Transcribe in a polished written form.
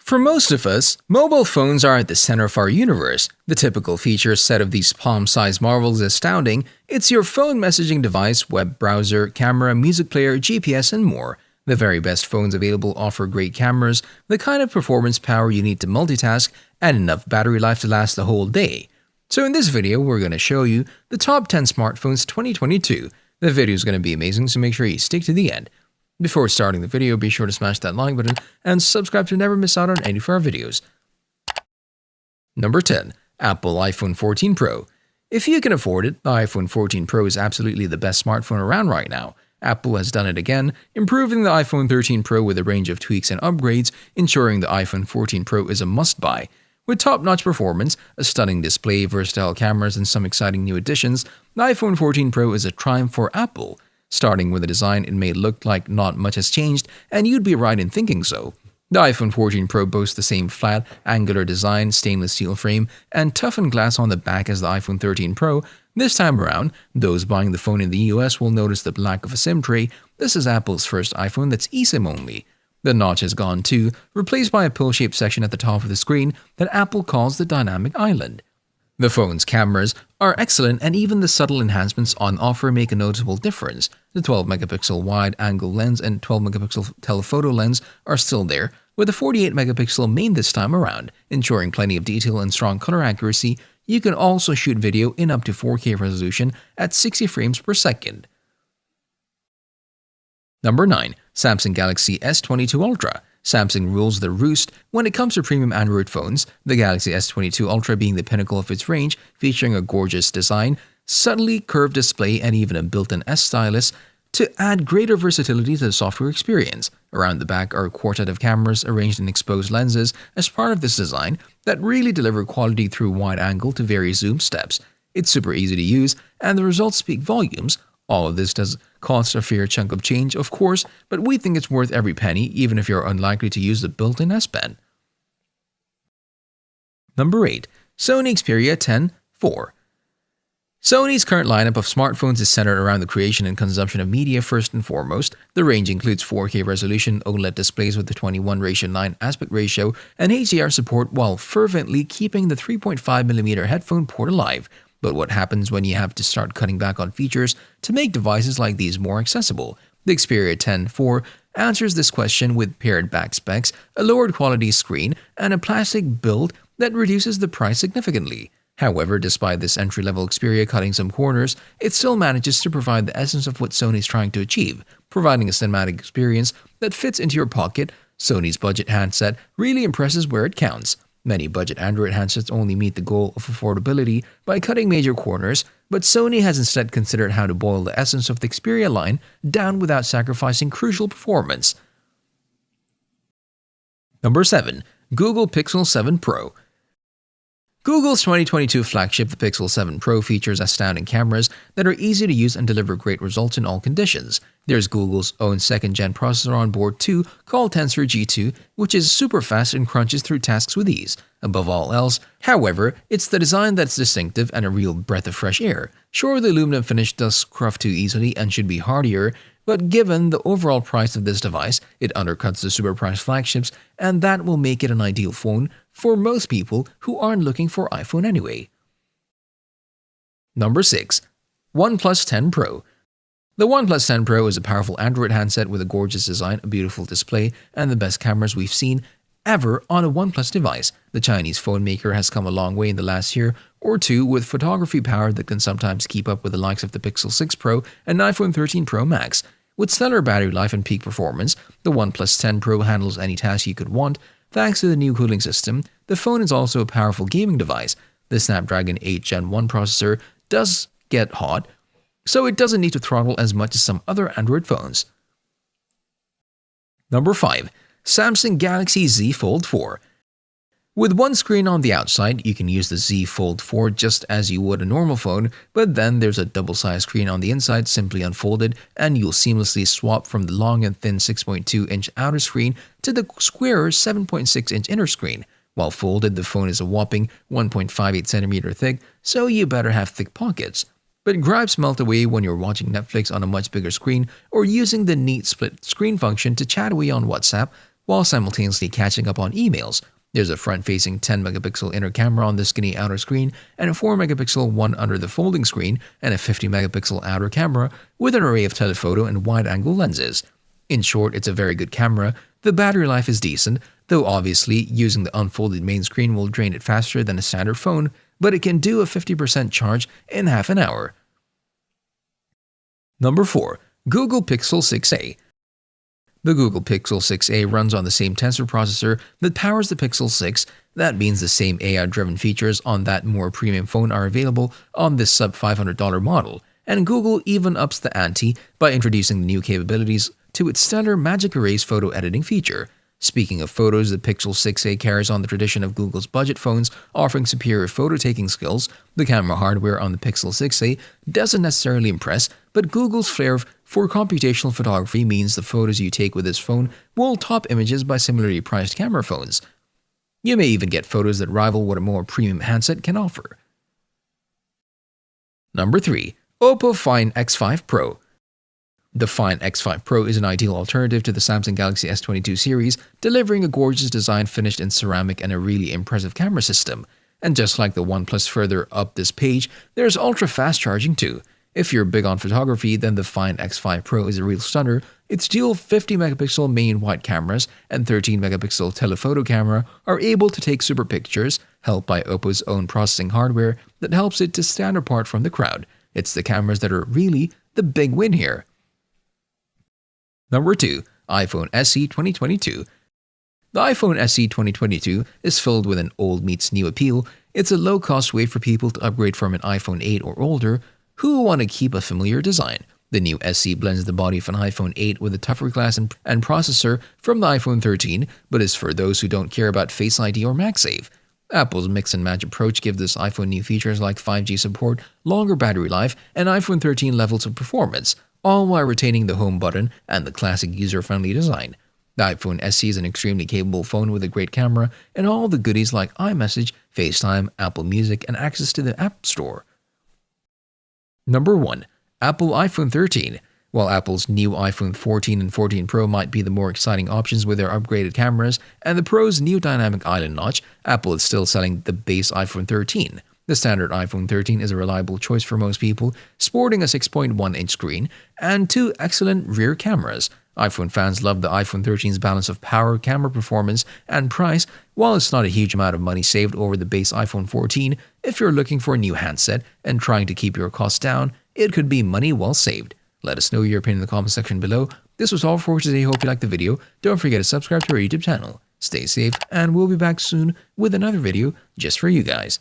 For most of us, mobile phones are at the center of our universe. The typical feature set of these palm-sized marvels is astounding. It's your phone messaging device, web browser, camera, music player, GPS, and more. The very best phones available offer great cameras, the kind of performance power you need to multitask, and enough battery life to last the whole day. So in this video, we're going to show you the top 10 smartphones 2022. The video is going to be amazing, so make sure you stick to the end. Before starting the video, be sure to smash that like button and subscribe to never miss out on any of our videos. Number 10. Apple iPhone 14 Pro. If you can afford it, the iPhone 14 Pro is absolutely the best smartphone around right now. Apple has done it again, improving the iPhone 13 Pro with a range of tweaks and upgrades, ensuring the iPhone 14 Pro is a must-buy. With top-notch performance, a stunning display, versatile cameras, and some exciting new additions, the iPhone 14 Pro is a triumph for Apple. Starting with the design, it may look like not much has changed, and you'd be right in thinking so. The iPhone 14 Pro boasts the same flat, angular design, stainless steel frame, and toughened glass on the back as the iPhone 13 Pro. This time around, those buying the phone in the US will notice the lack of a SIM tray. This is Apple's first iPhone that's eSIM only. The notch is gone too, replaced by a pill-shaped section at the top of the screen that Apple calls the dynamic island. The phone's cameras are excellent, and even the subtle enhancements on offer make a noticeable difference. The 12-megapixel wide-angle lens and 12-megapixel telephoto lens are still there, with a 48-megapixel main this time around, ensuring plenty of detail and strong color accuracy. You can also shoot video in up to 4K resolution at 60 frames per second. Number 9. Samsung Galaxy S22 Ultra. Samsung rules the roost when it comes to premium Android phones, the Galaxy S22 Ultra being the pinnacle of its range, featuring a gorgeous design, subtly curved display, and even a built-in S-stylus to add greater versatility to the software experience. Around the back are a quartet of cameras arranged in exposed lenses as part of this design that really deliver quality through wide angle to various zoom steps. It's super easy to use, and the results speak volumes. All of this does cost a fair chunk of change, of course, but we think it's worth every penny, even if you're unlikely to use the built-in S Pen. Number 8. Sony Xperia 10 IV. Sony's current lineup of smartphones is centered around the creation and consumption of media first and foremost. The range includes 4K resolution, OLED displays with a 21:9 aspect ratio, and HDR support while fervently keeping the 3.5mm headphone port alive. But what happens when you have to start cutting back on features to make devices like these more accessible? The Xperia 10 IV answers this question with pared back specs, a lowered quality screen, and a plastic build that reduces the price significantly. However, despite this entry-level Xperia cutting some corners, it still manages to provide the essence of what Sony's trying to achieve, providing a cinematic experience that fits into your pocket. Sony's budget handset really impresses where it counts. Many budget Android handsets only meet the goal of affordability by cutting major corners, but Sony has instead considered how to boil the essence of the Xperia line down without sacrificing crucial performance. Number 7. Google Pixel 7 Pro. Google's 2022 flagship, the Pixel 7 Pro, features astounding cameras that are easy to use and deliver great results in all conditions. There's Google's own second-gen processor on board too, called Tensor G2, which is super fast and crunches through tasks with ease. Above all else, however, it's the design that's distinctive and a real breath of fresh air. Sure, the aluminum finish does scruff too easily and should be hardier, but given the overall price of this device, it undercuts the super-priced flagships, and that will make it an ideal phone for most people who aren't looking for iPhone anyway. Number 6. OnePlus 10 Pro. The OnePlus 10 Pro is a powerful Android handset with a gorgeous design, a beautiful display, and the best cameras we've seen ever on a OnePlus device. The Chinese phone maker has come a long way in the last year or two with photography power that can sometimes keep up with the likes of the Pixel 6 Pro and iPhone 13 Pro Max. With stellar battery life and peak performance, the OnePlus 10 Pro handles any task you could want. Thanks to the new cooling system, the phone is also a powerful gaming device. The Snapdragon 8 Gen 1 processor does get hot, so it doesn't need to throttle as much as some other Android phones. Number 5. Samsung Galaxy Z Fold 4. With one screen on the outside, you can use the Z Fold 4 just as you would a normal phone, but then there's a double-sized screen on the inside simply unfolded, and you'll seamlessly swap from the long and thin 6.2-inch outer screen to the squarer 7.6-inch inner screen. While folded, the phone is a whopping 1.58cm thick, so you better have thick pockets. But gripes melt away when you're watching Netflix on a much bigger screen or using the neat split screen function to chat away on WhatsApp. while simultaneously catching up on emails. There's a front-facing 10-megapixel inner camera on the skinny outer screen and a 4-megapixel one under the folding screen and a 50-megapixel outer camera with an array of telephoto and wide-angle lenses. In short, it's a very good camera. The battery life is decent, though obviously using the unfolded main screen will drain it faster than a standard phone, but it can do a 50% charge in half an hour. Number 4. Google Pixel 6a. The Google Pixel 6a runs on the same Tensor processor that powers the Pixel 6. That means the same AI-driven features on that more premium phone are available on this sub-$500 model, and Google even ups the ante by introducing the new capabilities to its stellar Magic Erase photo editing feature. Speaking of photos, the Pixel 6a carries on the tradition of Google's budget phones offering superior photo-taking skills. The camera hardware on the Pixel 6a doesn't necessarily impress, but Google's flair for computational photography means the photos you take with this phone will top images by similarly priced camera phones. You may even get photos that rival what a more premium handset can offer. Number 3. Oppo Find X5 Pro. The Find X5 Pro is an ideal alternative to the Samsung Galaxy S22 series, delivering a gorgeous design finished in ceramic and a really impressive camera system. And just like the OnePlus further up this page, there's ultra-fast charging too. If you're big on photography, then the Find X5 Pro is a real stunner. Its dual 50-megapixel main wide cameras and 13-megapixel telephoto camera are able to take super pictures, helped by Oppo's own processing hardware that helps it to stand apart from the crowd. It's the cameras that are really the big win here. Number 2. iPhone SE 2022. The iPhone SE 2022 is filled with an old meets new appeal. It's a low-cost way for people to upgrade from an iPhone 8 or older who want to keep a familiar design. The new SE blends the body of an iPhone 8 with a tougher glass and processor from the iPhone 13, but is for those who don't care about Face ID or MagSafe. Apple's mix and match approach gives this iPhone new features like 5G support, longer battery life, and iPhone 13 levels of performance, all while retaining the home button and the classic user-friendly design. The iPhone SE is an extremely capable phone with a great camera and all the goodies like iMessage, FaceTime, Apple Music, and access to the App Store. Number 1. Apple iPhone 13. While Apple's new iPhone 14 and 14 Pro might be the more exciting options with their upgraded cameras and the Pro's new dynamic island notch, Apple is still selling the base iPhone 13. The standard iPhone 13 is a reliable choice for most people, sporting a 6.1-inch screen and 2 excellent rear cameras. iPhone fans love the iPhone 13's balance of power, camera performance, and price. While it's not a huge amount of money saved over the base iPhone 14, if you're looking for a new handset and trying to keep your costs down, it could be money well saved. Let us know your opinion in the comment section below. This was all for today. Hope you liked the video. Don't forget to subscribe to our YouTube channel. Stay safe, and we'll be back soon with another video just for you guys.